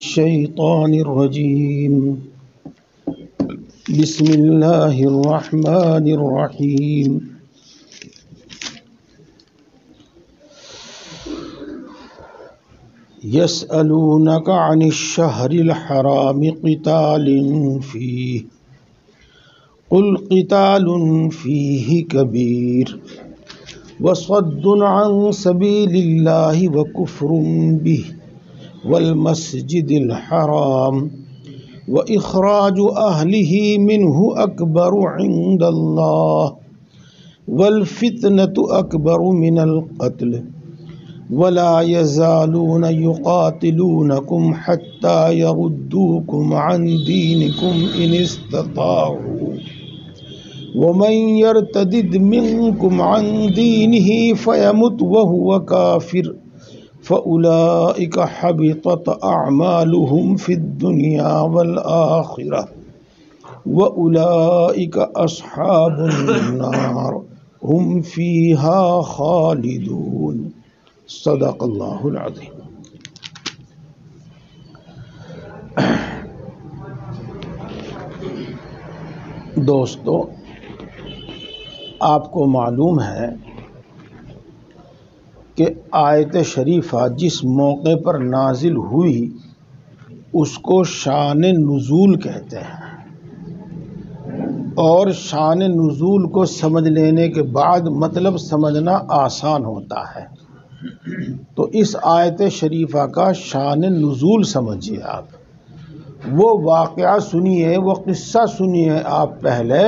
الشيطان الرجيم. بسم الله الرحمن الرحيم. يسألونك عن الشهر الحرام قتال فيه قل قتال فيه كبير وصد عن سبيل الله وكفر به والمسجد الحرام وإخراج أهله منه أكبر عند الله والفتنة أكبر من القتل ولا يزالون يقاتلونكم حتى يردوكم عن دينكم إن استطاعوا ومن يرتد منكم عن دينه فيمت وهو كافر فأولئك حبطت أعمالهم في الدنيا والآخرة وأولئك أصحاب النار هم فيها خالدون. صدق اللہ العظیم. دوستو، آپ کو معلوم ہے کہ آیت شریفہ جس موقع پر نازل ہوئی اس کو شان نزول کہتے ہیں، اور شان نزول کو سمجھ لینے کے بعد مطلب سمجھنا آسان ہوتا ہے. تو اس آیت شریفہ کا شان نزول سمجھیے. آپ وہ واقعہ سنیے، وہ قصہ سنیے آپ پہلے،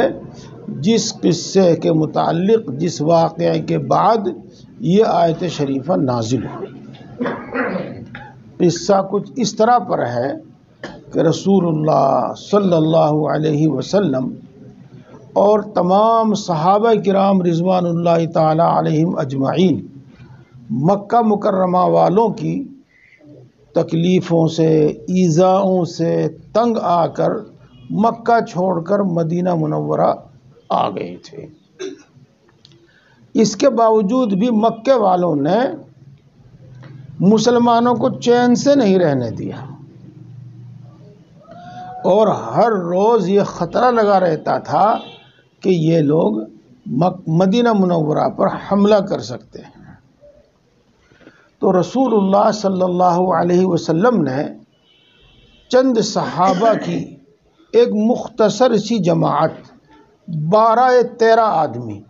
جس قصے کے متعلق، جس واقعے کے بعد یہ آیت شریفہ نازل ہوئی. قصہ کچھ اس طرح پر ہے کہ رسول اللہ صلی اللہ علیہ وسلم اور تمام صحابہ کرام رضوان اللہ تعالی علیہم اجمعین مکہ مکرمہ والوں کی تکلیفوں سے، ایذاؤں سے تنگ آ کر مکہ چھوڑ کر مدینہ منورہ آ گئے تھے. اس کے باوجود بھی مکے والوں نے مسلمانوں کو چین سے نہیں رہنے دیا، اور ہر روز یہ خطرہ لگا رہتا تھا کہ یہ لوگ مدینہ منورہ پر حملہ کر سکتے ہیں. تو رسول اللہ صلی اللہ علیہ وسلم نے چند صحابہ کی ایک مختصر سی جماعت 12-13 آدمی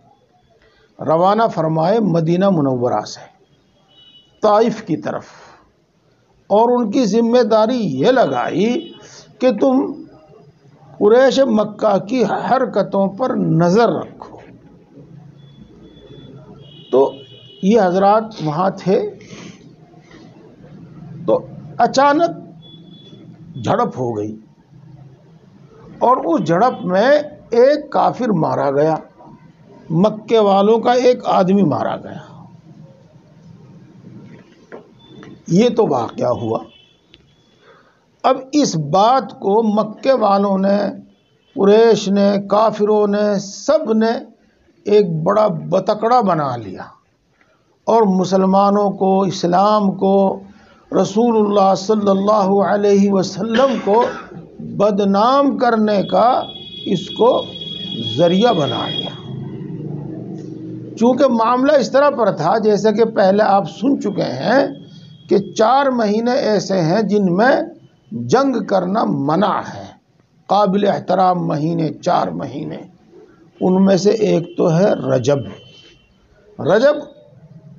روانہ فرمائے مدینہ منورہ سے طائف کی طرف، اور ان کی ذمہ داری یہ لگائی کہ تم قریش مکہ کی حرکتوں پر نظر رکھو. تو یہ حضرات وہاں تھے تو اچانک جھڑپ ہو گئی، اور اس جھڑپ میں ایک کافر مارا گیا، مکے والوں کا ایک آدمی مارا گیا. یہ تو واقعہ ہوا. اب اس بات کو مکے والوں نے، قریش نے، کافروں نے، سب نے ایک بڑا بتکڑا بنا لیا، اور مسلمانوں کو، اسلام کو، رسول اللہ صلی اللہ علیہ وسلم کو بدنام کرنے کا اس کو ذریعہ بنا لیا. چونکہ معاملہ اس طرح پر تھا، جیسے کہ پہلے آپ سن چکے ہیں کہ 4 مہینے ایسے ہیں جن میں جنگ کرنا منع ہے، قابل احترام مہینے 4 مہینے. ان میں سے ایک تو ہے رجب. رجب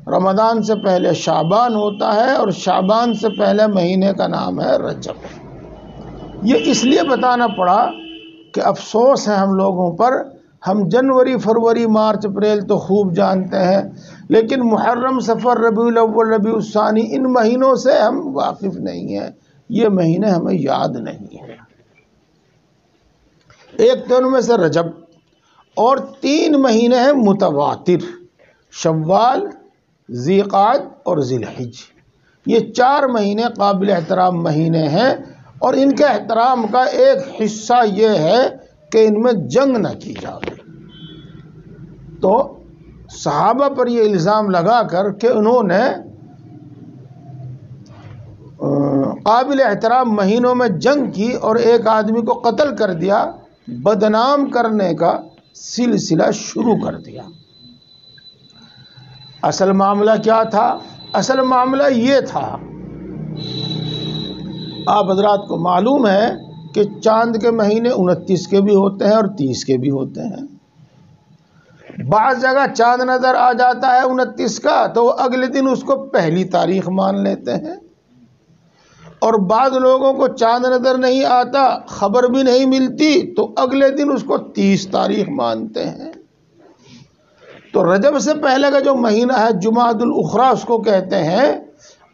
رمضان سے پہلے شعبان ہوتا ہے، اور شعبان سے پہلے مہینے کا نام ہے رجب. یہ اس لیے بتانا پڑا کہ افسوس ہے ہم لوگوں پر، ہم جنوری، فروری، مارچ، اپریل تو خوب جانتے ہیں، لیکن محرم، صفر، ربیع الاول، ربیع الثانی، ان مہینوں سے ہم واقف نہیں ہیں. یہ مہینے ہمیں یاد نہیں ہیں. ایک تو ان میں سے رجب، اور 3 مہینے ہیں متواتر، شوال، ذی قعد اور ذی الحج. یہ 4 مہینے قابل احترام مہینے ہیں، اور ان کے احترام کا ایک حصہ یہ ہے کہ ان میں جنگ نہ کی جائے. تو صحابہ پر یہ الزام لگا کر کہ انہوں نے قابل احترام مہینوں میں جنگ کی اور ایک آدمی کو قتل کر دیا، بدنام کرنے کا سلسلہ شروع کر دیا۔ اصل معاملہ کیا تھا؟ اصل معاملہ یہ تھا، آپ حضرات کو معلوم ہے کہ چاند کے مہینے 29 کے بھی ہوتے ہیں اور 30 کے بھی ہوتے ہیں۔ بعض جگہ چاند نظر آ جاتا ہے 29 کا تو وہ اگلے دن اس کو پہلی تاریخ مان لیتے ہیں، اور بعض لوگوں کو چاند نظر نہیں آتا، خبر بھی نہیں ملتی، تو اگلے دن اس کو 30 تاریخ مانتے ہیں۔ تو رجب سے پہلے کا جو مہینہ ہے جمادی الاخری اس کو کہتے ہیں،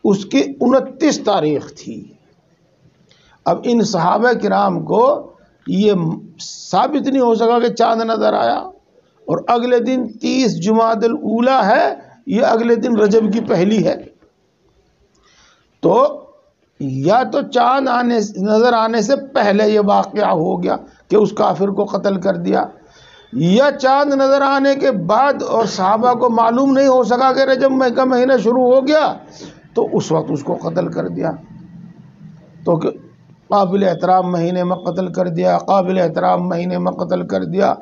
اس کی 29 تاریخ تھی۔ اب ان صحابہ کرام کو یہ ثابت نہیں ہو سکا کہ چاند نظر آیا، اور اگلے دن 30 جمادی الاولی ہے، یہ اگلے دن رجب کی پہلی ہے، تو یا تو چاند نظر آنے سے پہلے یہ واقعہ ہو گیا کہ اس کافر کو قتل کر دیا، یا چاند نظر آنے کے بعد اور صحابہ کو معلوم نہیں ہو سکا کہ رجب کا مہینہ شروع ہو گیا تو اس وقت اس کو قتل کر دیا۔ تو قابل احترام مہینے میں قتل کر دیا، قابل احترام مہینے میں قتل کر دیا،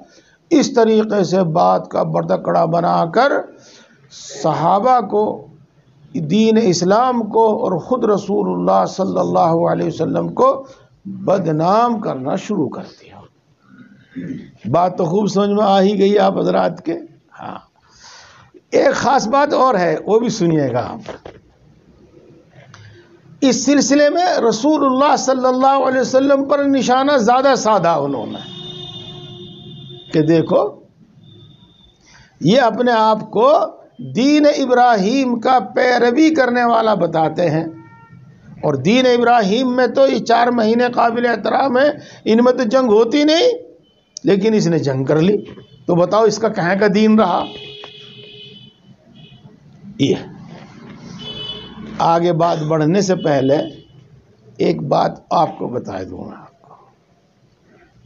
اس طریقے سے بات کا بردکڑا بنا کر صحابہ کو، دین اسلام کو اور خود رسول اللہ صلی اللہ علیہ وسلم کو بدنام کرنا شروع کر دیا۔ بات تو خوب سمجھ میں آ ہی گئی آپ حضرات کے۔ ہاں، ایک خاص بات اور ہے، وہ بھی سنیے گا آپ۔ اس سلسلے میں رسول اللہ صلی اللہ علیہ وسلم پر نشانہ زیادہ سادھا انہوں نے کہ دیکھو یہ اپنے آپ کو دین ابراہیم کا پیروی کرنے والا بتاتے ہیں، اور دین ابراہیم میں تو یہ 4 مہینے قابل احترام ہیں، ان میں تو جنگ ہوتی نہیں، لیکن اس نے جنگ کر لی، تو بتاؤ اس کا کہاں کا دین رہا؟ یہ آگے بات بڑھنے سے پہلے ایک بات آپ کو بتا دوں گا، آپ کو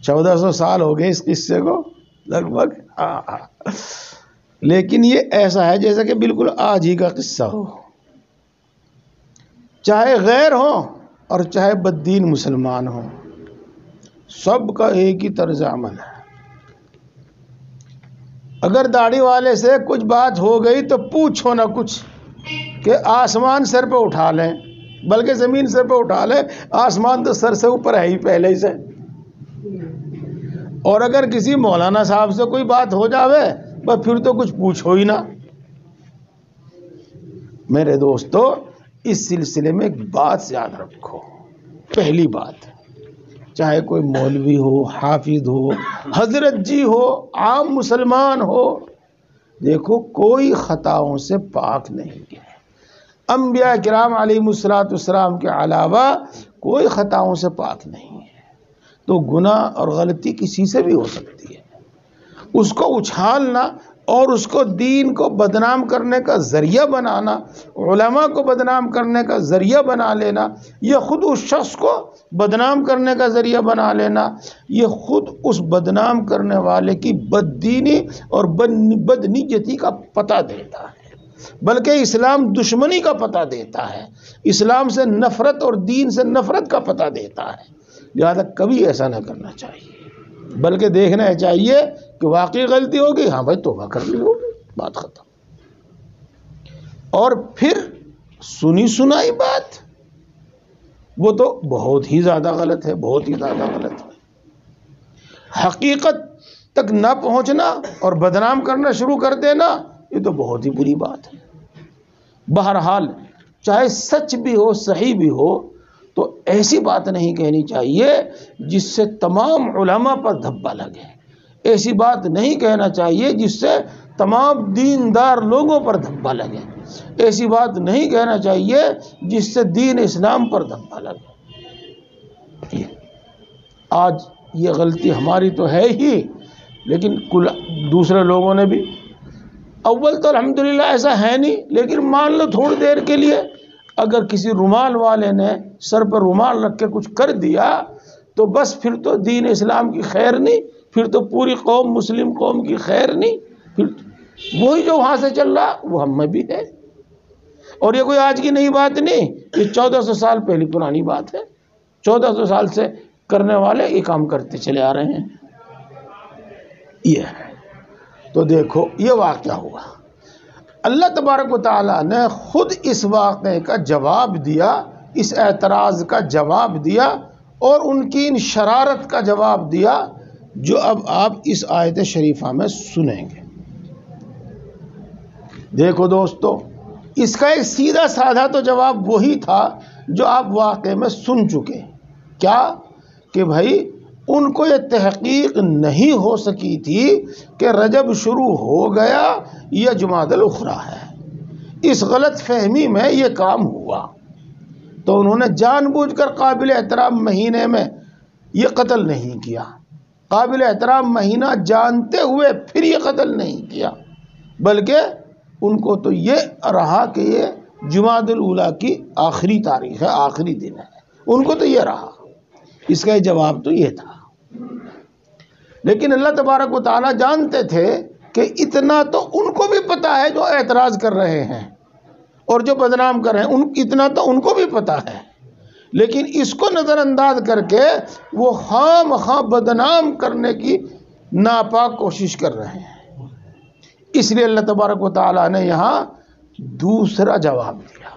1400 سال ہو گئے اس قصے کو لگ بھگ، لیکن یہ ایسا ہے جیسا کہ بالکل آج ہی کا قصہ ہو، چاہے غیر ہو اور چاہے بددین مسلمان ہو، سب کا ایک ہی طرز عمل ہے۔ اگر داڑھی والے سے کچھ بات ہو گئی تو پوچھو نہ کچھ کہ آسمان سر پہ اٹھا لیں، بلکہ زمین سر پہ اٹھا لیں، آسمان تو سر سے اوپر ہے ہی پہلے ہی سے۔ اور اگر کسی مولانا صاحب سے کوئی بات ہو جاوے بس پھر تو کچھ پوچھو ہی نہ۔ میرے دوستو، اس سلسلے میں ایک بات یاد رکھو، پہلی بات، چاہے کوئی مولوی ہو، حافظ ہو، حضرت جی ہو، عام مسلمان ہو، دیکھو کوئی خطاؤں سے پاک نہیں ہے۔ انبیاء کرام علیہ السلام کے علاوہ کوئی خطاؤں سے پاک نہیں ہے، تو گناہ اور غلطی کسی سے بھی ہو سکتی ہے، اس کو اچھالنا اور اس کو دین کو بدنام کرنے کا ذریعہ بنانا، علماء کو بدنام کرنے کا ذریعہ بنا لینا، یہ خود اس شخص کو بدنام کرنے کا ذریعہ بنا لینا، یہ خود اس بدنام کرنے والے کی بددینی اور بدنیتی کا پتہ دیتا ہے، بلکہ اسلام دشمنی کا پتہ دیتا ہے، اسلام سے نفرت اور دین سے نفرت کا پتہ دیتا ہے۔ لہذا کبھی ایسا نہ کرنا چاہیے، بلکہ دیکھنا چاہیے کہ واقعی غلطی ہوگی، ہاں بھائی توبہ کر لی ہوگی، بات ختم۔ اور پھر سنی سنائی بات وہ تو بہت ہی زیادہ غلط ہے، بہت ہی زیادہ غلط ہے۔ حقیقت تک نہ پہنچنا اور بدنام کرنا شروع کر دینا، یہ تو بہت ہی بری بات ہے۔ بہرحال چاہے سچ بھی ہو، صحیح بھی ہو، تو ایسی بات نہیں کہنی چاہیے جس سے تمام علماء پر دھبا لگے، ایسی بات نہیں کہنا چاہیے جس سے تمام دیندار لوگوں پر دھبا لگے، ایسی بات نہیں کہنا چاہیے جس سے دین اسلام پر دھبا لگے۔ آج یہ غلطی ہماری تو ہے ہی، لیکن دوسرے لوگوں نے بھی، اول تو الحمدللہ ایسا ہے نہیں، لیکن مان لو تھوڑی دیر کے لیے اگر کسی رومال والے نے سر پر رومال رکھ کے کچھ کر دیا تو بس پھر تو دین اسلام کی خیر نہیں، پھر تو پوری قوم، مسلم قوم کی خیر نہیں، پھر وہی جو وہاں سے چل رہا وہ ہم میں بھی ہے۔ اور یہ کوئی آج کی نئی بات نہیں، یہ 1400 سال پہلی پرانی بات ہے، 1400 سال سے کرنے والے یہ کام کرتے چلے آ رہے ہیں۔ یہ ہے تو دیکھو یہ واقعہ ہوا، اللہ تبارک و تعالیٰ نے خود اس واقعے کا جواب دیا، اس اعتراض کا جواب دیا اور ان کی ان شرارت کا جواب دیا جو اب آپ اس آیت شریفہ میں سنیں گے۔ دیکھو دوستو، اس کا ایک سیدھا سادہ تو جواب وہی تھا جو آپ واقعے میں سن چکے، کیا کہ بھائی ان کو یہ تحقیق نہیں ہو سکی تھی کہ رجب شروع ہو گیا یا جمادی الاخری ہے، اس غلط فہمی میں یہ کام ہوا، تو انہوں نے جان بوجھ کر قابل احترام مہینے میں یہ قتل نہیں کیا، قابل احترام مہینہ جانتے ہوئے پھر یہ قتل نہیں کیا، بلکہ ان کو تو یہ رہا کہ یہ جمادی الاولیٰ کی آخری تاریخ ہے، آخری دن ہے، ان کو تو یہ رہا، اس کا جواب تو یہ تھا۔ لیکن اللہ تبارک و تعالیٰ جانتے تھے کہ اتنا تو ان کو بھی پتا ہے جو اعتراض کر رہے ہیں اور جو بدنام کر رہے ہیں، اتنا تو ان کو بھی پتا ہے، لیکن اس کو نظر انداز کر کے وہ خام خواہ بدنام کرنے کی ناپاک کوشش کر رہے ہیں۔ اس لیے اللہ تبارک و تعالیٰ نے یہاں دوسرا جواب دیا،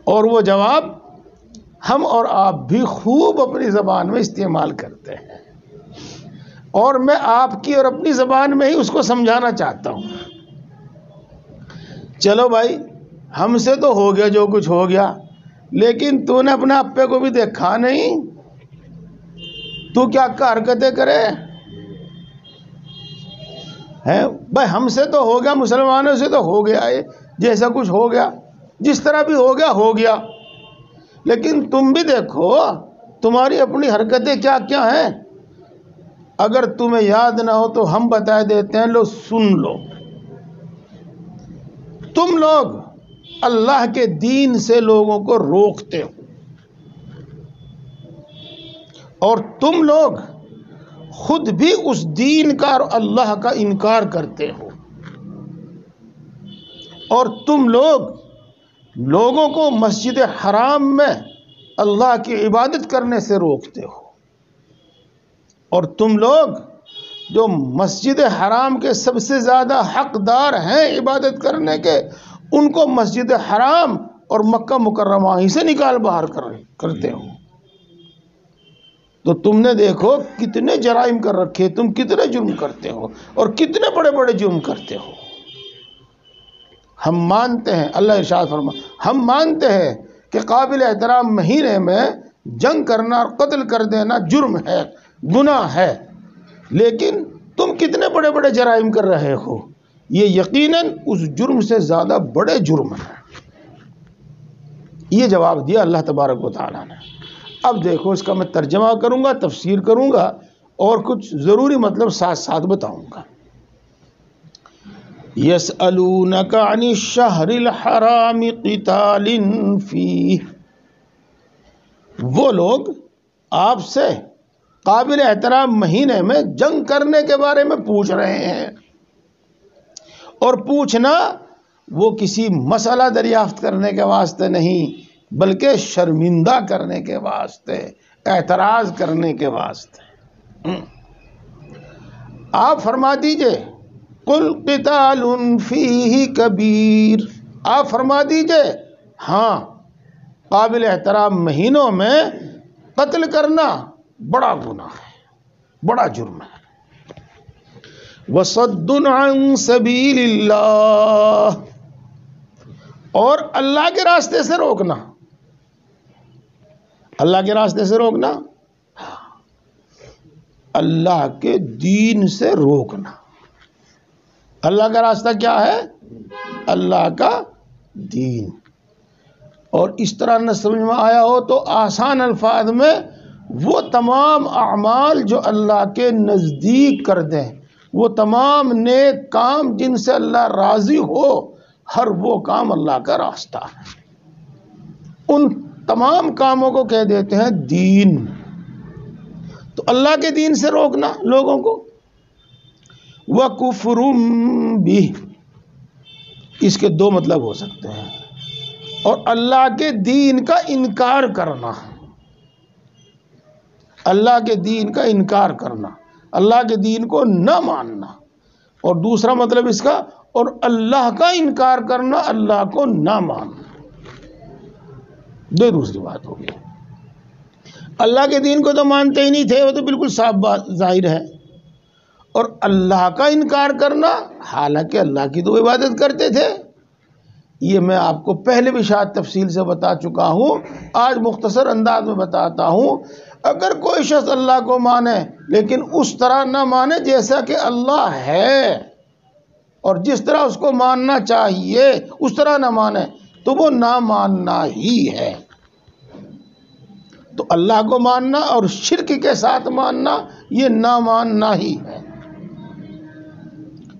اور وہ جواب ہم اور آپ بھی خوب اپنی زبان میں استعمال کرتے ہیں، اور میں آپ کی اور اپنی زبان میں ہی اس کو سمجھانا چاہتا ہوں۔ چلو بھائی، ہم سے تو ہو گیا جو کچھ ہو گیا، لیکن تو نے اپنے اپے کو بھی دیکھا نہیں، تو کیا حرکتیں کرے ہیں؟ بھائی ہم سے تو ہو گیا، مسلمانوں سے تو ہو گیا، جیسا کچھ ہو گیا، جس طرح بھی ہو گیا ہو گیا، لیکن تم بھی دیکھو تمہاری اپنی حرکتیں کیا کیا ہیں۔ اگر تمہیں یاد نہ ہو تو ہم بتا دیتے ہیں، لو سن لو۔ تم لوگ اللہ کے دین سے لوگوں کو روکتے ہو، اور تم لوگ خود بھی اس دین کا اور اللہ کا انکار کرتے ہو، اور تم لوگ لوگوں کو مسجد حرام میں اللہ کی عبادت کرنے سے روکتے ہو، اور تم لوگ جو مسجد حرام کے سب سے زیادہ حقدار ہیں عبادت کرنے کے، ان کو مسجد حرام اور مکہ مکرمہ ہی سے نکال باہر کرتے ہو۔ تو تم نے دیکھو کتنے جرائم کر رکھے، تم کتنے جرم کرتے ہو اور کتنے بڑے بڑے جرم کرتے ہو۔ ہم مانتے ہیں، اللہ ارشاد فرما، ہم مانتے ہیں کہ قابل احترام مہینے میں جنگ کرنا اور قتل کر دینا جرم ہے، گناہ ہے، لیکن تم کتنے بڑے بڑے جرائم کر رہے ہو، یہ یقیناً اس جرم سے زیادہ بڑے جرم ہیں۔ یہ جواب دیا اللہ تبارک و تعالیٰ نے۔ اب دیکھو اس کا میں ترجمہ کروں گا، تفسیر کروں گا، اور کچھ ضروری مطلب ساتھ ساتھ بتاؤں گا۔ یسألونک عن الشہر الحرام قتال فیہ، وہ لوگ آپ سے قابل احترام مہینے میں جنگ کرنے کے بارے میں پوچھ رہے ہیں، اور پوچھنا وہ کسی مسئلہ دریافت کرنے کے واسطے نہیں، بلکہ شرمندہ کرنے کے واسطے، اعتراض کرنے کے واسطے۔ آپ فرما دیجئے قل قتال فیہ کبیر، آپ فرما دیجئے ہاں قابل احترام مہینوں میں قتل کرنا بڑا گناہ ہے، بڑا جرم ہے۔ وصد عن سبیل اللہ، اور اللہ کے راستے سے روکنا، اللہ کے راستے سے روکنا، اللہ کے دین سے روکنا۔ اللہ کا راستہ کیا ہے؟ اللہ کا دین۔ اور اس طرح نہ سمجھ میں آیا ہو تو آسان الفاظ میں وہ تمام اعمال جو اللہ کے نزدیک کر دیں، وہ تمام نیک کام جن سے اللہ راضی ہو، ہر وہ کام اللہ کا راستہ ہے۔ ان تمام کاموں کو کہہ دیتے ہیں دین۔ تو اللہ کے دین سے روکنا لوگوں کو۔ وَكُفْرٌ بِهِ، اس کے دو مطلب ہو سکتے ہیں. اور اللہ کے دین کا انکار کرنا، اللہ کے دین کا انکار کرنا، اللہ کے دین کو نہ ماننا. اور دوسرا مطلب اس کا، اور اللہ کا انکار کرنا، اللہ کو نہ ماننا. دوسری بات ہوگی. اللہ کے دین کو تو مانتے ہی نہیں تھے، وہ تو بالکل صاف بات ظاہر ہے. اور اللہ کا انکار کرنا، حالانکہ اللہ کی تو عبادت کرتے تھے. یہ میں آپ کو پہلے بھی شاید تفصیل سے بتا چکا ہوں، آج مختصر انداز میں بتاتا ہوں. اگر کوئی شخص اللہ کو مانے لیکن اس طرح نہ مانے جیسا کہ اللہ ہے، اور جس طرح اس کو ماننا چاہیے اس طرح نہ مانے، تو وہ نہ ماننا ہی ہے. تو اللہ کو ماننا اور شرک کے ساتھ ماننا یہ نہ ماننا ہی ہے.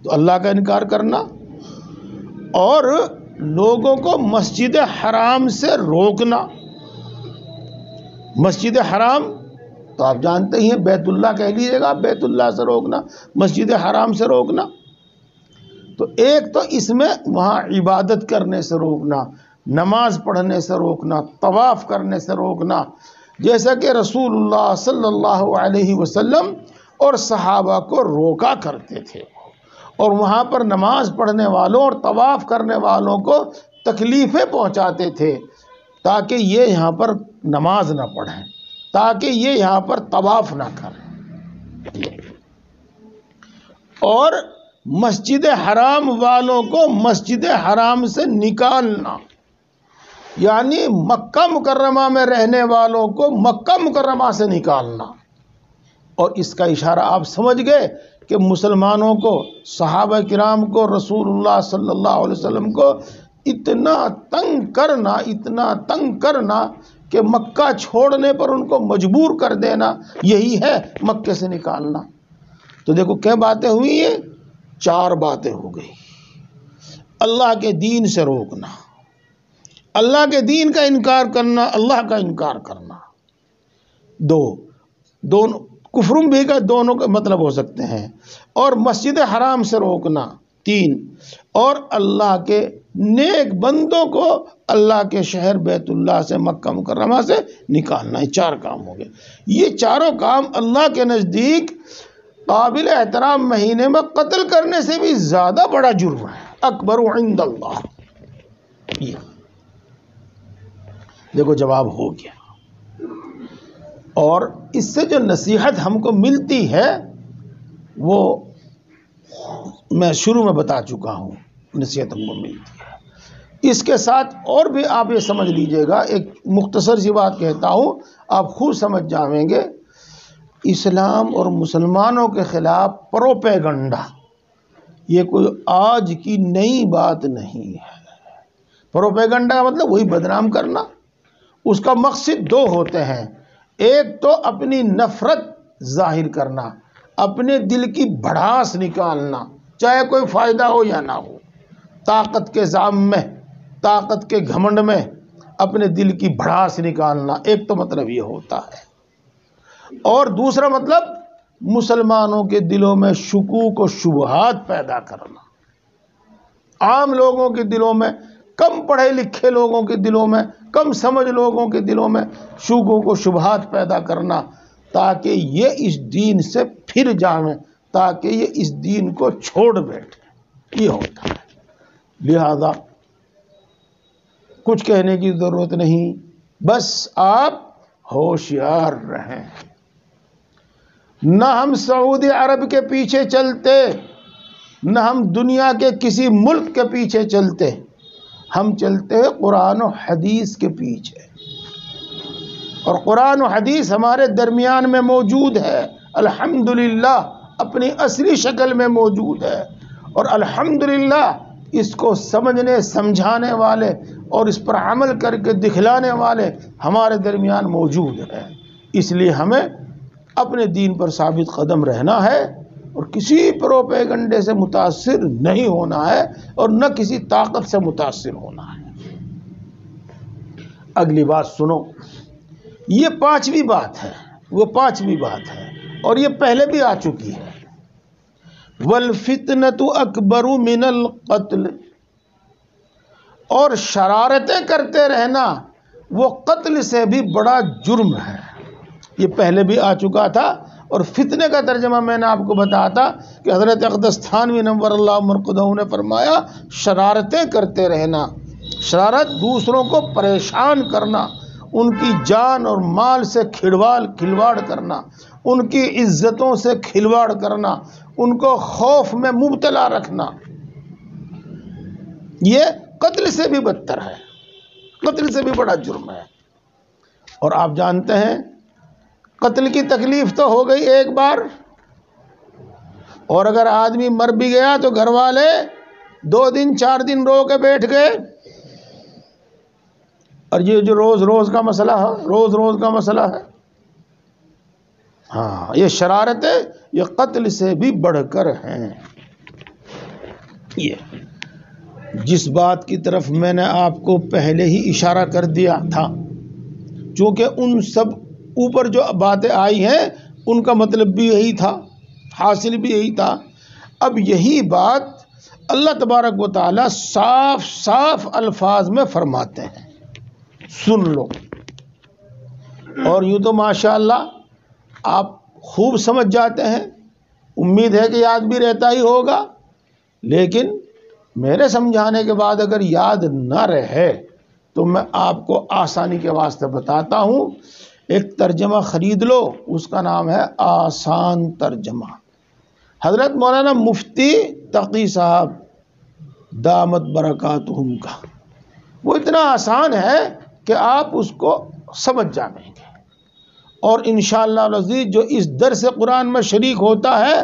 تو اللہ کا انکار کرنا اور لوگوں کو مسجد حرام سے روکنا. مسجد حرام تو آپ جانتے ہی ہیں، بیت اللہ کہہ لیجیے گا، بیت اللہ سے روکنا، مسجد حرام سے روکنا. تو ایک تو اس میں وہاں عبادت کرنے سے روکنا، نماز پڑھنے سے روکنا، طواف کرنے سے روکنا، جیسا کہ رسول اللہ صلی اللہ علیہ وسلم اور صحابہ کو روکا کرتے تھے. اور وہاں پر نماز پڑھنے والوں اور طواف کرنے والوں کو تکلیفیں پہنچاتے تھے تاکہ یہ یہاں پر نماز نہ پڑھیں، تاکہ یہ یہاں پر طواف نہ کریں. اور مسجد حرام والوں کو مسجد حرام سے نکالنا، یعنی مکہ مکرمہ میں رہنے والوں کو مکہ مکرمہ سے نکالنا. اور اس کا اشارہ آپ سمجھ گئے کہ مسلمانوں کو، صحابہ کرام کو، رسول اللہ صلی اللہ علیہ وسلم کو اتنا تنگ کرنا کہ مکہ چھوڑنے پر ان کو مجبور کر دینا، یہی ہے مکے سے نکالنا. تو دیکھو کیا باتیں ہوئی ہیں، 4 باتیں ہو گئی. اللہ کے دین سے روکنا، اللہ کے دین کا انکار کرنا، اللہ کا انکار کرنا. دونوں کفرم بھی کا دونوں کا مطلب ہو سکتے ہیں. اور مسجد حرام سے روکنا 3. اور اللہ کے نیک بندوں کو اللہ کے شہر بیت اللہ سے، مکہ مکرمہ سے نکالنا. یہ 4 کام ہو گئے. یہ چاروں کام اللہ کے نزدیک قابل احترام مہینے میں قتل کرنے سے بھی زیادہ بڑا جرم ہے. اکبر عند اللہ. یہ دیکھو جواب ہو گیا. اور اس سے جو نصیحت ہم کو ملتی ہے وہ میں شروع میں بتا چکا ہوں، نصیحت ہم کو ملتی ہے. اس کے ساتھ اور بھی آپ یہ سمجھ لیجئے گا، ایک مختصر سی بات کہتا ہوں، آپ خود سمجھ جائیں گے. اسلام اور مسلمانوں کے خلاف پروپیگنڈا یہ کوئی آج کی نئی بات نہیں ہے. پروپیگنڈا کا مطلب وہی بدنام کرنا. اس کا مقصد 2 ہوتے ہیں. ایک تو اپنی نفرت ظاہر کرنا، اپنے دل کی بھڑاس نکالنا، چاہے کوئی فائدہ ہو یا نہ ہو. طاقت کے زعم میں، طاقت کے گھمنڈ میں اپنے دل کی بھڑاس نکالنا، ایک تو مطلب یہ ہوتا ہے. اور دوسرا مطلب مسلمانوں کے دلوں میں شکوک و شبہات پیدا کرنا. عام لوگوں کے دلوں میں، کم پڑھے لکھے لوگوں کے دلوں میں، کم سمجھ لوگوں کے دلوں میں شکوک و شبہات پیدا کرنا، تاکہ یہ اس دین سے پھر جائیں، تاکہ یہ اس دین کو چھوڑ بیٹھے. یہ ہوتا ہے. لہذا کچھ کہنے کی ضرورت نہیں، بس آپ ہوشیار رہیں. نہ ہم سعودی عرب کے پیچھے چلتے، نہ ہم دنیا کے کسی ملک کے پیچھے چلتے، ہم چلتے ہیں قرآن و حدیث کے پیچھے. اور قرآن و حدیث ہمارے درمیان میں موجود ہے، الحمدللہ اپنی اصلی شکل میں موجود ہے. اور الحمدللہ اس کو سمجھنے سمجھانے والے اور اس پر عمل کر کے دکھلانے والے ہمارے درمیان موجود ہیں. اس لیے ہمیں اپنے دین پر ثابت قدم رہنا ہے اور کسی پروپیگنڈے سے متاثر نہیں ہونا ہے اور نہ کسی طاقت سے متاثر ہونا ہے. اگلی بات سنو، یہ 5ویں بات ہے، وہ 5ویں بات ہے اور یہ پہلے بھی آ چکی ہے. وَالْفِتْنَةُ أَكْبَرُ مِنَ الْقَتْلِ. اور شرارتیں کرتے رہنا وہ قتل سے بھی بڑا جرم ہے. یہ پہلے بھی آ چکا تھا. اور فتنے کا ترجمہ میں نے آپ کو بتایا تھا کہ حضرت اقدس تھانوی نور اللہ مرقدہ نے فرمایا شرارتیں کرتے رہنا. شرارت دوسروں کو پریشان کرنا، ان کی جان اور مال سے کھلواڑ کرنا، ان کی عزتوں سے کھلواڑ کرنا، ان کو خوف میں مبتلا رکھنا، یہ قتل سے بھی بدتر ہے، قتل سے بھی بڑا جرم ہے. اور آپ جانتے ہیں قتل کی تکلیف تو ہو گئی ایک بار، اور اگر آدمی مر بھی گیا تو گھر والے 2 دن 4 دن رو کے بیٹھ گئے. اور یہ جو روز کا مسئلہ ہے، روز کا مسئلہ ہے. ہاں، یہ شرارتیں یہ قتل سے بھی بڑھ کر ہیں. یہ جس بات کی طرف میں نے آپ کو پہلے ہی اشارہ کر دیا تھا، چونکہ ان سب اوپر جو باتیں آئی ہیں ان کا مطلب بھی یہی تھا، حاصل بھی یہی تھا. اب یہی بات اللہ تبارک و تعالی صاف الفاظ میں فرماتے ہیں، سن لو. اور یوں تو ماشاءاللہ آپ خوب سمجھ جاتے ہیں، امید ہے کہ یاد بھی رہتا ہی ہوگا، لیکن میرے سمجھانے کے بعد اگر یاد نہ رہے تو میں آپ کو آسانی کے واسطے بتاتا ہوں. ایک ترجمہ خرید لو، اس کا نام ہے آسان ترجمہ، حضرت مولانا مفتی تقی صاحب دامت برکاتہم کا. وہ اتنا آسان ہے کہ آپ اس کو سمجھ جائیں گے. اور انشاءاللہ العزیز جو اس درس قرآن میں شریک ہوتا ہے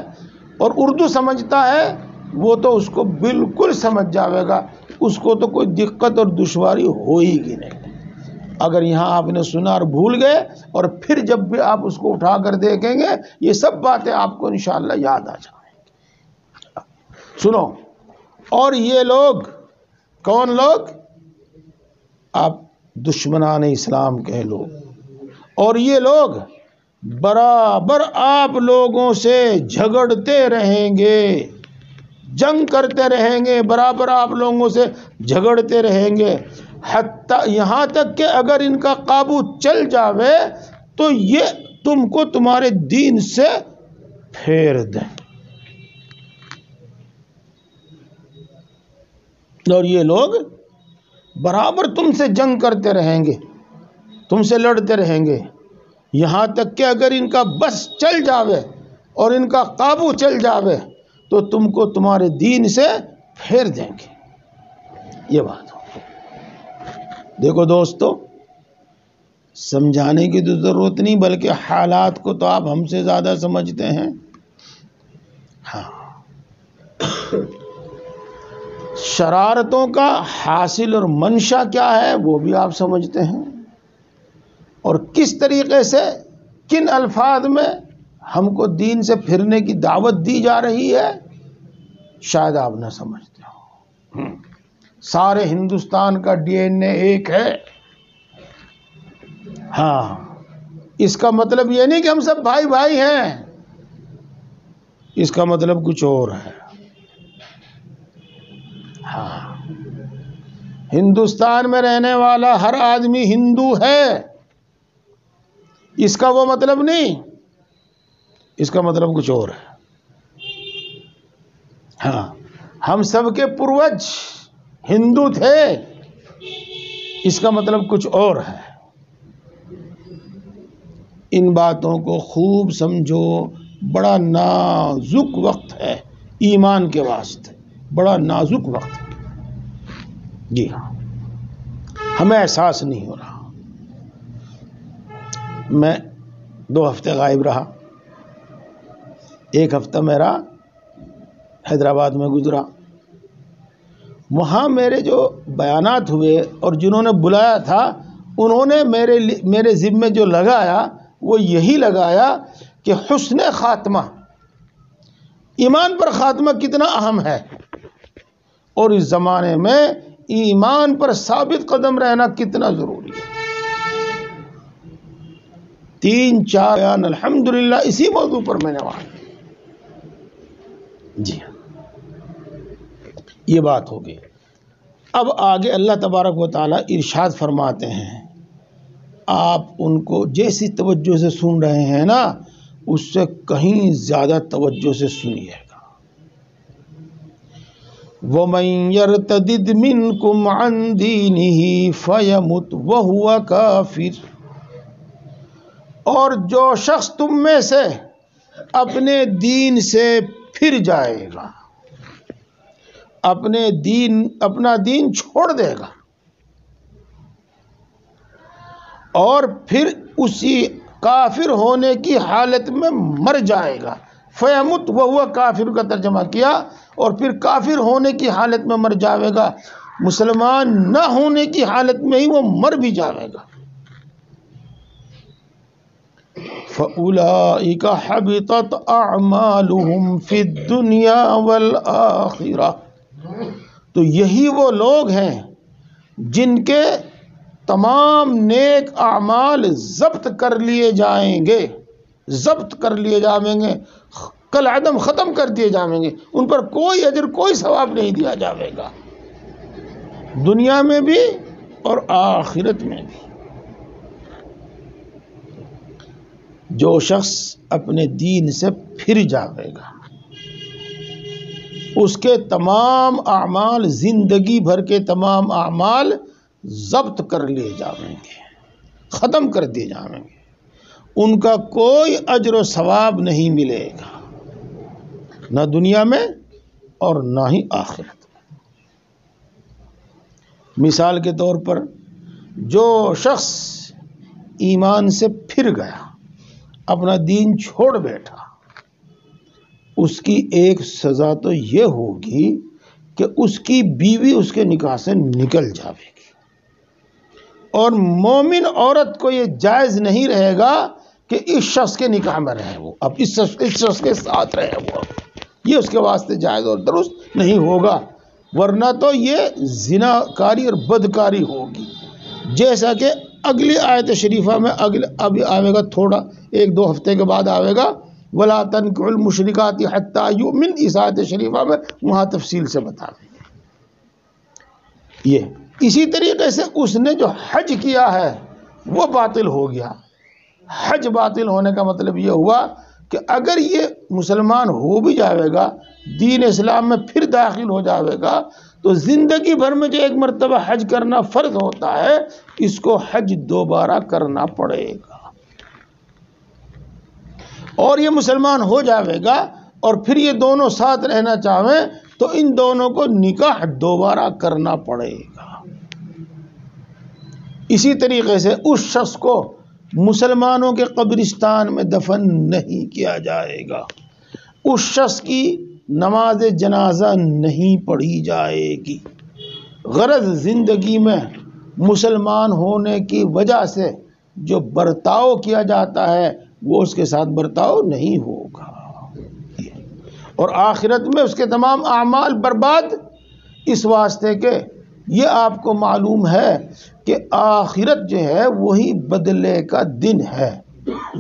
اور اردو سمجھتا ہے وہ تو اس کو بالکل سمجھ جاوے گا، اس کو تو کوئی دقت اور دشواری ہوئی گی نہیں. اگر یہاں آپ نے سنا اور بھول گئے اور پھر جب بھی آپ اس کو اٹھا کر دیکھیں گے یہ سب باتیں آپ کو انشاءاللہ یاد آ جائیں گی. سنو. اور یہ لوگ کون لوگ؟ آپ دشمنان اسلام کہہ لو. اور یہ لوگ برابر آپ لوگوں سے جھگڑتے رہیں گے، جنگ کرتے رہیں گے، برابر آپ لوگوں سے جھگڑتے رہیں گے، یہاں تک کہ اگر ان کا قابو چل جاوے تو یہ تم کو تمہارے دین سے پھیر دیں. اور یہ لوگ برابر تم سے جنگ کرتے رہیں گے، تم سے لڑتے رہیں گے، یہاں تک کہ اگر ان کا بس چل جاوے اور ان کا قابو چل جاوے تو تم کو تمہارے دین سے پھیر دیں گے. یہ بات ہو. دیکھو دوستو، سمجھانے کی تو ضرورت نہیں، بلکہ حالات کو تو آپ ہم سے زیادہ سمجھتے ہیں. ہاں، شرارتوں کا حاصل اور منشا کیا ہے وہ بھی آپ سمجھتے ہیں، اور کس طریقے سے کن الفاظ میں ہم کو دین سے پھرنے کی دعوت دی جا رہی ہے شاید آپ نہ سمجھتے ہو. سارے ہندوستان کا ڈی این اے ایک ہے. ہاں، اس کا مطلب یہ نہیں کہ ہم سب بھائی بھائی ہیں، اس کا مطلب کچھ اور ہے. ہاں، ہندوستان میں رہنے والا ہر آدمی ہندو ہے، اس کا وہ مطلب نہیں، اس کا مطلب کچھ اور ہے. ہاں، ہم سب کے پروج ہندو تھے، اس کا مطلب کچھ اور ہے. ان باتوں کو خوب سمجھو، بڑا نازک وقت ہے ایمان کے واسطے، بڑا نازک وقت ہے. جی ہاں، ہمیں احساس نہیں ہو رہا. میں 2 ہفتے غائب رہا، 1 ہفتہ میرا حیدرآباد میں گزرا. وہاں میرے جو بیانات ہوئے اور جنہوں نے بلایا تھا انہوں نے میرے ذمے جو لگایا وہ یہی لگایا کہ حسن خاتمہ، ایمان پر خاتمہ کتنا اہم ہے، اور اس زمانے میں ایمان پر ثابت قدم رہنا کتنا ضروری ہے. 3-4 بیان الحمدللہ اسی موضوع پر میں نے وہاں. جی ہاں، یہ بات ہو گئی. اب آگے اللہ تبارک و تعالیٰ ارشاد فرماتے ہیں، آپ ان کو جیسی توجہ سے سن رہے ہیں نا، اس سے کہیں زیادہ توجہ سے سنیے گا۔ وَمَن يَرْتَدِدْ مِنْكُمْ عَنْ دِينِهِ فَيَمُتْ وَهُوَ كَافِرٌ، اور جو شخص تم میں سے اپنے دین سے پھر جائے گا، اپنا دین چھوڑ دے گا اور پھر اسی کافر ہونے کی حالت میں مر جائے گا، فیمت وہو کافر کا ترجمہ کیا، اور پھر کافر ہونے کی حالت میں مر جاوے گا، مسلمان نہ ہونے کی حالت میں ہی وہ مر بھی جاوے گا۔ فَأُولَئِكَ حَبِطَتْ أَعْمَالُهُمْ فِي الدُّنْيَا وَالْآخِرَةِ، تو یہی وہ لوگ ہیں جن کے تمام نیک اعمال ضبط کر لیے جائیں گے، کل عدم ختم کر دیے جائیں گے، ان پر کوئی اجر کوئی ثواب نہیں دیا جائے گا، دنیا میں بھی اور آخرت میں بھی۔ جو شخص اپنے دین سے پھر جاوے گا، اس کے تمام اعمال، زندگی بھر کے تمام اعمال ضبط کر لیے جائیں گے، ختم کر دیے جائیں گے، ان کا کوئی اجر و ثواب نہیں ملے گا، نہ دنیا میں اور نہ ہی آخرت میں۔ مثال کے طور پر جو شخص ایمان سے پھر گیا، اپنا دین چھوڑ بیٹھا، اس کی ایک سزا تو یہ ہوگی کہ اس کی بیوی اس کے نکاح سے نکل جاوے گی، اور مومن عورت کو یہ جائز نہیں رہے گا کہ اس شخص کے نکاح میں رہے وہ، اب اس شخص کے ساتھ رہے وہ، یہ اس کے واسطے جائز اور درست نہیں ہوگا، ورنہ تو یہ زناکاری اور بدکاری ہوگی، جیسا کہ اگلی آیت شریفہ میں ابھی آئے گا، تھوڑا 1-2 ہفتے کے بعد آئے گا، وَلَا تَنكِحُوا الْمُشْرِكَاتِ حَتَّى يُؤْمِنْ، اس آیت شریفہ میں وہاں تفصیل سے بتا دیں گے۔ یہ اسی طریقے سے اس نے جو حج کیا ہے وہ باطل ہو گیا۔ حج باطل ہونے کا مطلب یہ ہوا کہ اگر یہ مسلمان ہو بھی جاوے گا، دین اسلام میں پھر داخل ہو جاوے گا، تو زندگی بھر میں جو ایک مرتبہ حج کرنا فرض ہوتا ہے، اس کو حج دوبارہ کرنا پڑے گا، اور یہ مسلمان ہو جاوے گا اور پھر یہ دونوں ساتھ رہنا چاہیں تو ان دونوں کو نکاح دوبارہ کرنا پڑے گا۔ اسی طریقے سے اس شخص کو مسلمانوں کے قبرستان میں دفن نہیں کیا جائے گا، اس شخص کی نماز جنازہ نہیں پڑھی جائے گی، غرض زندگی میں مسلمان ہونے کی وجہ سے جو برتاؤ کیا جاتا ہے وہ اس کے ساتھ برتاؤ نہیں ہوگا، اور آخرت میں اس کے تمام اعمال برباد، اس واسطے کہ یہ آپ کو معلوم ہے کہ آخرت جو ہے وہی بدلے کا دن ہے،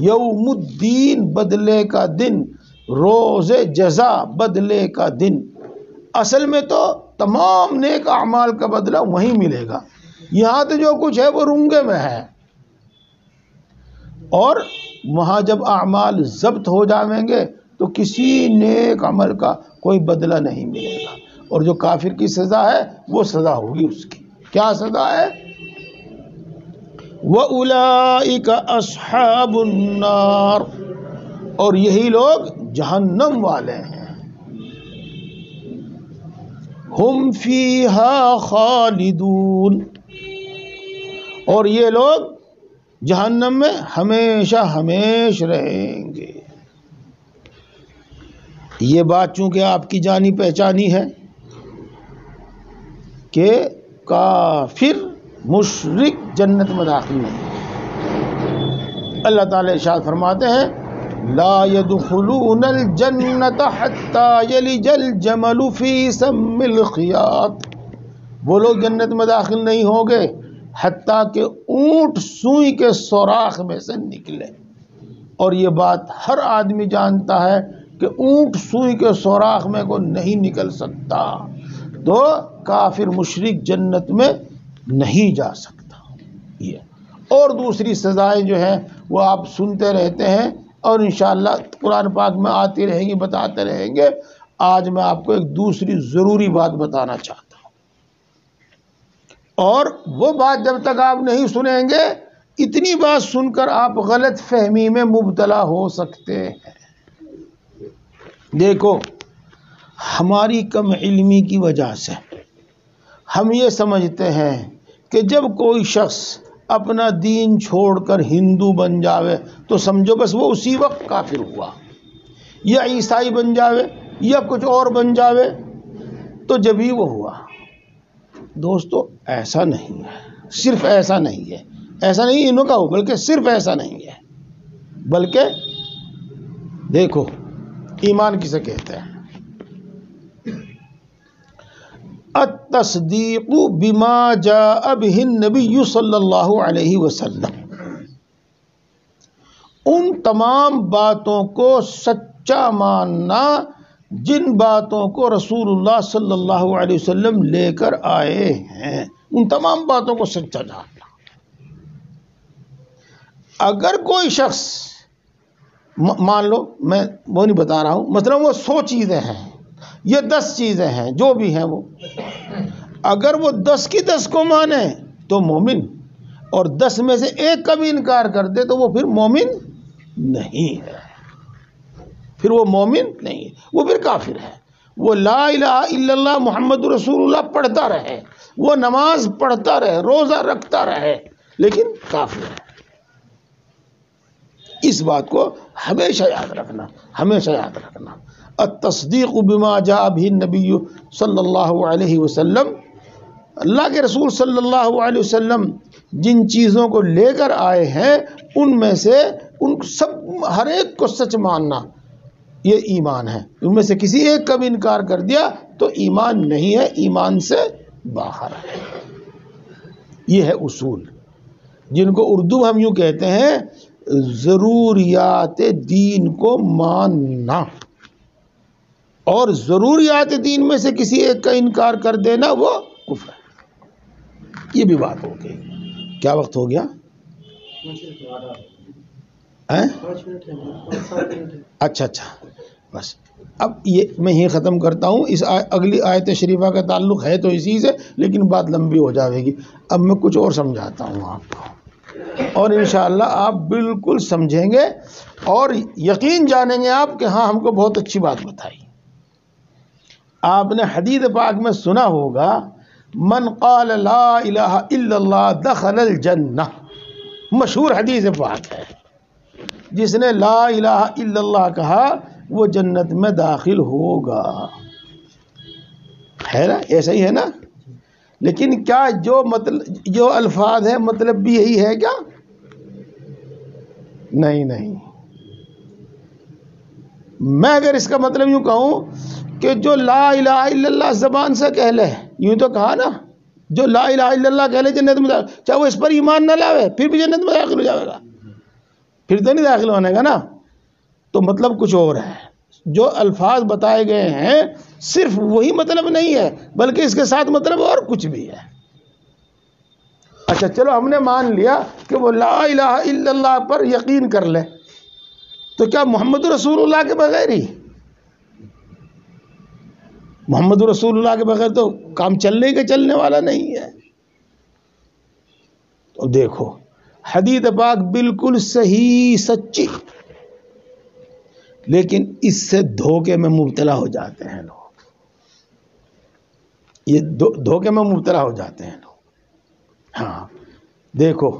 یوم الدین بدلے کا دن، روز جزا بدلے کا دن۔ اصل میں تو تمام نیک اعمال کا بدلہ وہیں ملے گا، یہاں تو جو کچھ ہے وہ رنگے میں ہے، اور وہاں جب اعمال ضبط ہو جائیں گے تو کسی نیک عمل کا کوئی بدلہ نہیں ملے گا، اور جو کافر کی سزا ہے وہ سزا ہوگی اس کی۔ کیا سزا ہے؟ وَأُولَئِكَ أَصْحَابُ النَّارِ، اور یہی لوگ جہنم والے ہیں، ہم فیہا خالدون، اور یہ لوگ جہنم میں ہمیشہ ہمیشہ رہیں گے۔ یہ بات چونکہ آپ کی جانی پہچانی ہے کہ کافر مشرک جنت میں داخل نہیں، اللہ تعالی ارشاد فرماتے ہیں لا يدخلون الجنت حتى يلج الجمل في سم الخياط، وہ لوگ جنت میں داخل نہیں ہوں گے حتیٰ کہ اونٹ سوئی کے سوراخ میں سے نکلے، اور یہ بات ہر آدمی جانتا ہے کہ اونٹ سوئی کے سوراخ میں کو نہیں نکل سکتا، تو کافر مشرک جنت میں نہیں جا سکتا. یہ اور دوسری سزائیں جو ہیں وہ آپ سنتے رہتے ہیں اور انشاءاللہ قرآن پاک میں آتی رہیں گی، بتاتے رہیں گے. آج میں آپ کو ایک دوسری ضروری بات بتانا چاہتا ہوں، اور وہ بات جب تک آپ نہیں سنیں گے، اتنی بات سن کر آپ غلط فہمی میں مبتلا ہو سکتے ہیں. دیکھو، ہماری کم علمی کی وجہ سے ہم یہ سمجھتے ہیں کہ جب کوئی شخص اپنا دین چھوڑ کر ہندو بن جاوے تو سمجھو بس وہ اسی وقت کافر ہوا، یا عیسائی بن جاوے یا کچھ اور بن جاوے تو جب ہی وہ ہوا. دوستو ایسا نہیں ہے، صرف ایسا نہیں ہے، ایسا نہیں انہوں کا ہو، بلکہ صرف ایسا نہیں ہے. بلکہ دیکھو ایمان کسے کہتے ہیں؟ التصدیق بما جاء به النبی صلی اللہ علیہ وسلم، ان تمام باتوں کو سچا ماننا جن باتوں کو رسول اللہ صلی اللہ علیہ وسلم لے کر آئے ہیں، ان تمام باتوں کو سچا جاننا. اگر کوئی شخص مان لو، میں وہ نہیں بتا رہا ہوں، مثلا وہ 100 چیزیں ہیں یا 10 چیزیں ہیں، جو بھی ہیں وہ، اگر وہ 10 کی 10 کو مانے تو مومن، اور 10 میں سے ایک کا بھی انکار کر دے تو وہ پھر مومن نہیں ہے، پھر وہ مومن نہیں ہے، وہ پھر کافر ہے. وہ لا الہ الا اللہ محمد رسول اللہ پڑھتا رہے، وہ نماز پڑھتا رہے، روزہ رکھتا رہے، لیکن کافر ہے. اس بات کو ہمیشہ یاد رکھنا، ہمیشہ یاد رکھنا. التصدیق بما جاء به النبی صلی اللہ علیہ وسلم، اللہ کے رسول صلی اللہ علیہ وسلم جن چیزوں کو لے کر آئے ہیں ان میں سے ان سب ہر ایک کو سچ ماننا، یہ ایمان ہے. ان میں سے کسی ایک کا بھی انکار کر دیا تو ایمان نہیں ہے، ایمان سے باہر ہے. یہ ہے اصول جن کو اردو ہم یوں کہتے ہیں ضروریات دین کو ماننا، اور ضروریات دین میں سے کسی ایک کا انکار کر دینا وہ کفر ہے. یہ بھی بات ہو گئی. کیا وقت ہو گیا؟ اچھا بس اب یہ میں ہی ختم کرتا ہوں. اس اگلی آیت شریفہ کا تعلق ہے تو اسی سے، لیکن بات لمبی ہو جائے گی. اب میں کچھ اور سمجھاتا ہوں آپ کو، اور انشاءاللہ آپ بالکل سمجھیں گے اور یقین جانیں گے آپ کہ ہاں ہم کو بہت اچھی بات بتائی. آپ نے حدیث پاک میں سنا ہوگا من قال لا الہ الا اللہ دخل الجنہ، مشہور حدیث پاک ہے. جس نے لا الہ الا اللہ کہا وہ جنت میں داخل ہوگا. ہے نا؟ ایسا ہی ہے نا؟ لیکن کیا جو الفاظ ہیں مطلب بھی یہی ہے کیا؟ نہیں. میں اگر اس کا مطلب یوں کہوں کہ جو لا الہ الا اللہ زبان سے کہہ لے، یوں تو کہا نا، جو لا الہ الا اللہ کہہ لے جنت میں داخل، چاہے وہ اس پر ایمان نہ لاوے پھر بھی جنت میں داخل ہو جائے گا. پھر تو نہیں داخل ہونے گا نا. تو مطلب کچھ اور ہے. جو الفاظ بتائے گئے ہیں صرف وہی مطلب نہیں ہے، بلکہ اس کے ساتھ مطلب اور کچھ بھی ہے. اچھا چلو ہم نے مان لیا کہ وہ لا الہ الا اللہ پر یقین کر لے، تو کیا محمد رسول اللہ کے بغیر ہی؟ محمد رسول اللہ کے بغیر تو کام چلنے والا نہیں ہے. تو دیکھو حدیث پاک بالکل صحیح سچی، لیکن اس سے دھوکے میں مبتلا ہو جاتے ہیں لوگ. یہ دھوکے میں مبتلا ہو جاتے ہیں لوگ. ہاں دیکھو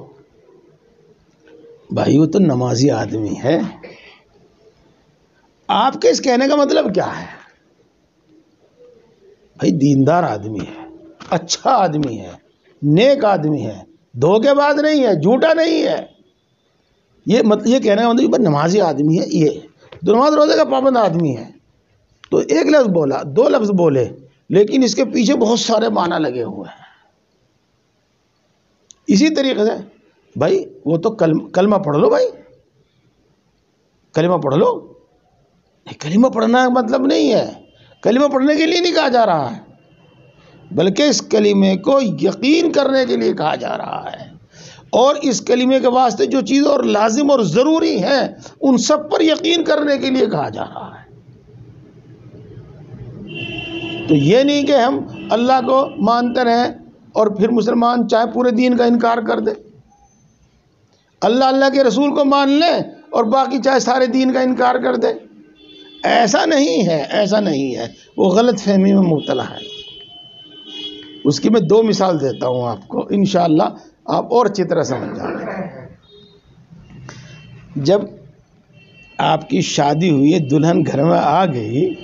بھائی وہ تو نمازی آدمی ہے، آپ کے اس کہنے کا مطلب کیا ہے؟ بھائی دیندار آدمی ہے، اچھا آدمی ہے، نیک آدمی ہے، دھوکے باز نہیں ہے، جھوٹا نہیں ہے. یہ کہنے کا مطلب نمازی آدمی ہے، یہ نماز روزے کا پابند آدمی ہے. تو ایک لفظ بولا، 2 لفظ بولے، لیکن اس کے پیچھے بہت سارے معنی لگے ہوئے ہیں. اسی طریقے سے بھائی وہ تو کلمہ پڑھ لو، بھائی کلمہ پڑھ لو. کلمہ پڑھنا مطلب نہیں ہے، کلمہ پڑھنے کے لیے نہیں کہا جا رہا ہے. بلکہ اس کلمے کو یقین کرنے کے لیے کہا جا رہا ہے، اور اس کلمے کے واسطے جو چیز اور لازم اور ضروری ہیں ان سب پر یقین کرنے کے لیے کہا جا رہا ہے۔ تو یہ نہیں کہ ہم اللہ کو مانتے رہیں اور پھر مسلمان چاہے پورے دین کا انکار کر دے، اللہ کے رسول کو مان لیں اور باقی چاہے سارے دین کا انکار کر دے۔ ایسا نہیں ہے، ایسا نہیں ہے، وہ غلط فہمی میں مبتلا ہے۔ اس کی میں 2 مثال دیتا ہوں آپ کو، انشاءاللہ آپ اور اچھی طرح سمجھ جائیں گے۔ جب آپ کی شادی ہوئی، دلہن گھر میں آ گئی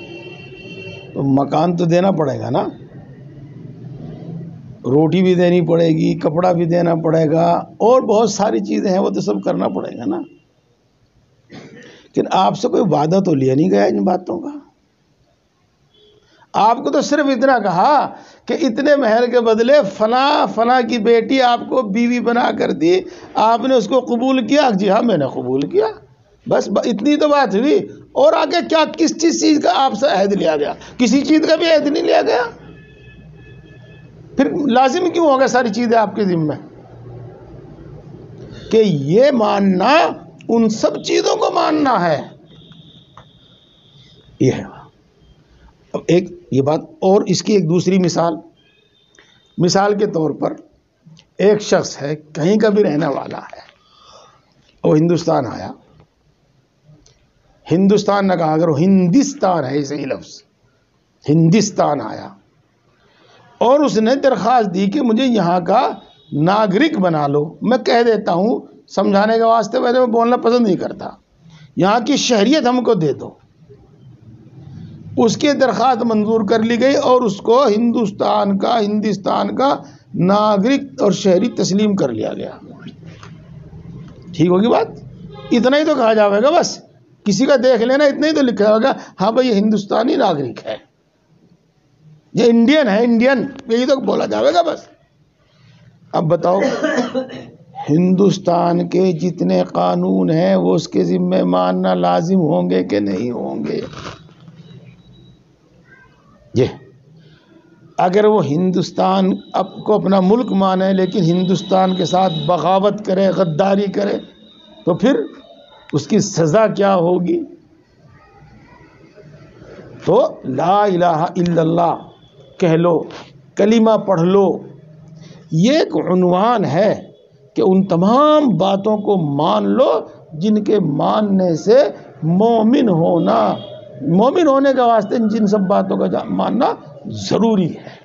تو مکان تو دینا پڑے گا نا، روٹی بھی دینی پڑے گی، کپڑا بھی دینا پڑے گا، اور بہت ساری چیزیں ہیں وہ تو سب کرنا پڑے گا نا۔ لیکن آپ سے کوئی وعدہ تو لیا نہیں گیا ان باتوں کا۔ آپ کو تو صرف اتنا کہا کہ اتنے مہر کے بدلے فلاں کی بیٹی آپ کو بیوی بنا کر دی، آپ نے اس کو قبول کیا؟ جی ہاں میں نے قبول کیا، بس اتنی تو بات ہوئی۔ اور آگے کیا کس چیز کا آپ سے عہد لیا گیا؟ کسی چیز کا بھی عہد نہیں لیا گیا۔ پھر لازم کیوں ہوگا ساری چیزیں آپ کے ذمہ؟ کہ یہ ماننا ان سب چیزوں کو ماننا ہے، یہ ہے۔ اب ایک یہ بات، اور اس کی ایک دوسری مثال کے طور پر ایک شخص ہے، کہیں کا بھی رہنے والا ہے، وہ ہندوستان آیا، ہندوستان نہ کہا، اگر وہ ہندوستان ہے صحیح لفظ، ہندوستان آیا اور اس نے درخواست دی کہ مجھے یہاں کا ناگرک بنا لو۔ میں کہہ دیتا ہوں سمجھانے کے واسطے، ویسے میں بولنا پسند نہیں کرتا، یہاں کی شہریت ہم کو دے دو۔ اس کی درخواست منظور کر لی گئی اور اس کو ہندوستان کا ناگرک اور شہری تسلیم کر لیا گیا۔ ٹھیک ہوگی بات؟ اتنا ہی تو کہا جائے گا، بس کسی کا دیکھ لینا، اتنا ہی تو لکھا ہوگا، ہاں بھائی یہ ہندوستانی ناگرک ہے، یہ انڈین ہے، انڈین، یہی تو بولا جائے گا بس۔ اب بتاؤ ہندوستان کے جتنے قانون ہیں وہ اس کے ذمہ ماننا لازم ہوں گے کہ نہیں ہوں گے؟ یہ اگر وہ ہندوستان کو اپنا ملک مانے لیکن ہندوستان کے ساتھ بغاوت کرے، غداری کرے، تو پھر اس کی سزا کیا ہوگی؟ تو لا الہ الا اللہ کہہ لو، کلمہ پڑھ لو، یہ ایک عنوان ہے کہ ان تمام باتوں کو مان لو جن کے ماننے سے مومن ہونے کے واسطے جن سب باتوں کا ماننا ضروری ہے۔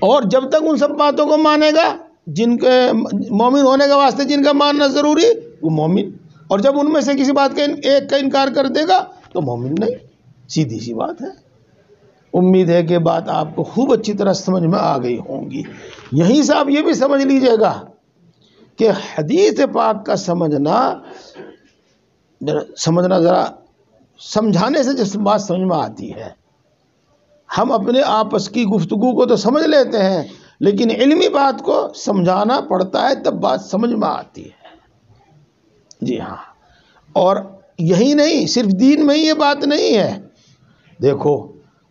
اور جب تک ان سب باتوں کو مانے گا جن کے مومن ہونے کے واسطے جن کا ماننا ضروری، وہ مومن، اور جب ان میں سے کسی بات کا ایک کا انکار کر دے گا تو مومن نہیں، سیدھی سی بات ہے۔ امید ہے کہ بات آپ کو خوب اچھی طرح سمجھ میں آ گئی ہوں گی۔ یہیں سے آپ یہ بھی سمجھ لیجئے گا کہ حدیث پاک کا سمجھنا ذرا سمجھانے سے جس بات سمجھ میں آتی ہے، ہم اپنے آپس کی گفتگو کو تو سمجھ لیتے ہیں لیکن علمی بات کو سمجھانا پڑتا ہے تب بات سمجھ میں آتی ہے۔ جی ہاں، اور یہی نہیں، صرف دین میں ہی یہ بات نہیں ہے۔ دیکھو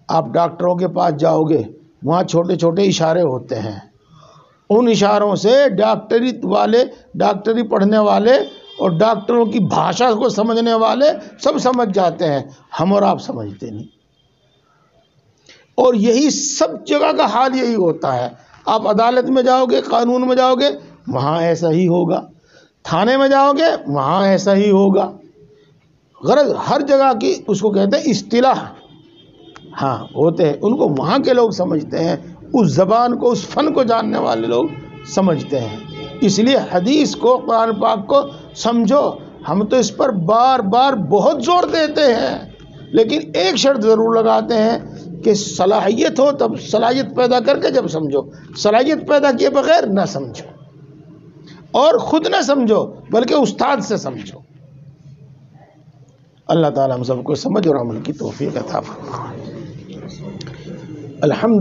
آپ ڈاکٹروں کے پاس جاؤ گے، وہاں چھوٹے چھوٹے اشارے ہوتے ہیں، ان اشاروں سے ڈاکٹری پڑھنے والے اور ڈاکٹروں کی بھاشا کو سمجھنے والے سب سمجھ جاتے ہیں، ہم اور آپ سمجھتے نہیں۔ اور یہی سب جگہ کا حال یہی ہوتا ہے۔ آپ عدالت میں جاؤ گے، قانون میں جاؤ گے، وہاں ایسا ہی ہوگا، تھانے میں جاؤ گے وہاں ایسا ہی ہوگا۔ غرض ہر جگہ کی اس کو کہتے ہیں اصطلاح، ہاں ہوتے ہیں، ان کو وہاں کے لوگ سمجھتے ہیں، اس زبان کو، اس فن کو جاننے والے لوگ سمجھتے ہیں۔ اس لیے حدیث کو، قرآن پاک کو سمجھو۔ ہم تو اس پر بار بار بہت زور دیتے ہیں لیکن ایک شرط ضرور لگاتے ہیں کہ صلاحیت ہو، تب صلاحیت پیدا کر کے جب سمجھو، صلاحیت پیدا کیے بغیر نہ سمجھو، اور خود نہ سمجھو بلکہ استاد سے سمجھو۔ اللہ تعالیٰ ہم سب کو سمجھ اور عمل کی توفیق عطا فرمائے۔ الحمد